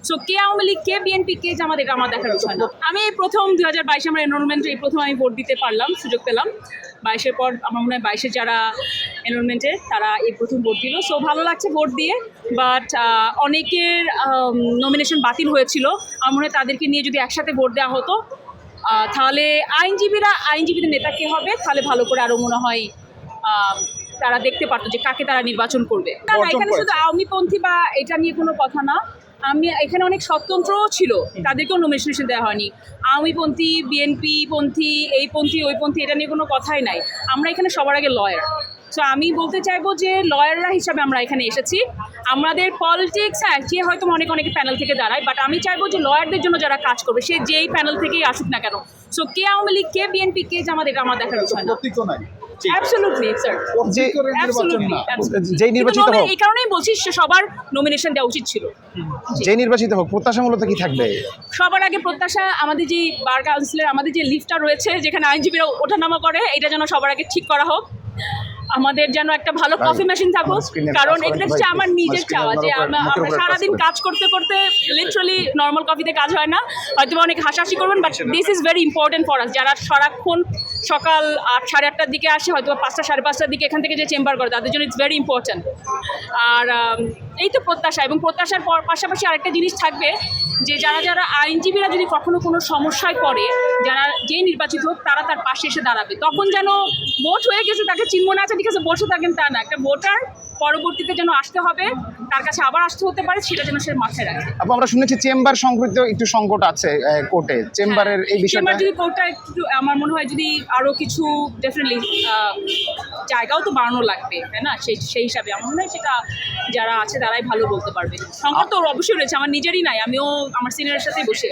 So কে আওয়ামী লীগ, কে BNP, কে জামাত, এটা আমার দেখার বিষয় না। আমি এই প্রথম 2022 আমার এনরোলমেন্টে এই প্রথম আমি ভোট দিতে পারলাম, সুযোগ পেলাম। 22-এর পর আমার মনে হয় 22-এ যারা এনরোলমেন্টে তারা এই প্রথম ভোট দিল। সো ভালো লাগছে ভোট দিয়ে, বাট অনেকের নমিনেশন বাতিল হয়েছিল। আমার মনে হয় তাদেরকে নিয়ে যদি একসাথে ভোট দেওয়া হতো তাহলে আইনজীবীদের নেতা কে হবে তাহলে ভালো করে আরও মনে হয় তারা দেখতে পারতো যে কাকে তারা নির্বাচন করবে। না, এখানে শুধু আওয়ামীপন্থী বা এটা নিয়ে কোনো কথা না। আমি এখানে অনেক স্বতন্ত্রও ছিল, তাদেরকেও নমিনেশন দেওয়া হয়নি। আওয়ামীপন্থী, বিএনপি পন্থী, এই পন্থী, ওই পন্থী, এটা নিয়ে কোনো কথাই নাই। আমরা এখানে সবার আগে লয়ার। সো আমি বলতে চাইবো যে লয়াররা হিসাবে আমরা এখানে এসেছি। আমাদের পলিটিক্স যে হয়তো অনেকে প্যানেল থেকে দাঁড়ায়, বাট আমি চাইবো যে লয়ারদের জন্য যারা কাজ করবে সে যেই প্যানেল থেকেই আসুক না কেন। সো কে আওয়ামী লীগ, কে বিএনপি, কে জামাত, এটা আমার দেখার বিষয় না। অ্যাবসলিউটলি স্যার, যেই নির্বাচিত হোক, এই কারণেই বলছি সবার নমিনেশন দেওয়া উচিত ছিল। যেই নির্বাচিত হোক প্রত্যাশা মূলত কি থাকবে? সবার আগে প্রত্যাশা আমাদের যে বার কাউন্সিলের আমাদের যে লিফটটা রয়েছে যেখানে আইনজীবীরা ওঠানামা করে, এটা যেন সবার আগে ঠিক করা হোক। আমাদের যেন একটা ভালো কফি মেশিন থাকুক, কারণ এটা হচ্ছে আমার নিজের চাওয়া যে আমরা সারাদিন কাজ করতে করতে লিটারালি নর্মাল কফিতে কাজ হয় না। হয়তো অনেক হাসাহাসি করবেন, but this is very important for us. যারা সারাক্ষণ সকাল 8-8:30 দিকে আসে, হয়তো 5-5:30 দিকে এখান থেকে যে চেম্বার করে, তাদের জন্য ইটস ভেরি ইম্পর্টেন্ট। আর এই তো প্রত্যাশা, এবং প্রত্যাশার পাশাপাশি আরেকটা জিনিস থাকবে যে যারা আইনজীবীরা যদি কখনো কোনো সমস্যায় পড়ে, যারা যে নির্বাচিত হোক তারা তার পাশে এসে দাঁড়াবে। তখন যেন ভোট হয়ে গেছে তাকে চিনব না, ঠিক আছে বসে থাকেন তা না। একটা ভোটার পরবর্তীতে যেন আসতে হবে, তার কাছে আবার আসতে হতে পারে, সেটা যেন সে মাথায় রাখে। আপু, আমরা শুনেছি চেম্বার সংক্রান্ত একটু সংকট আছে কোর্টে, চেম্বারের এই বিষয়টা যদি কোর্টটা একটু, আমার মনে হয় যদি আরও কিছু ডেফিনেটলি জায়গাও তো বাড়ানো লাগবে, তাই না? সেই হিসাবে আমার মনে হয় সেটা যারা আছে তারাই ভালো বলতে পারবে। সংকট তো অবশ্যই রয়েছে, আমার নিজেরই নাই, আমিও আমার সিনিয়রের সাথেই বসে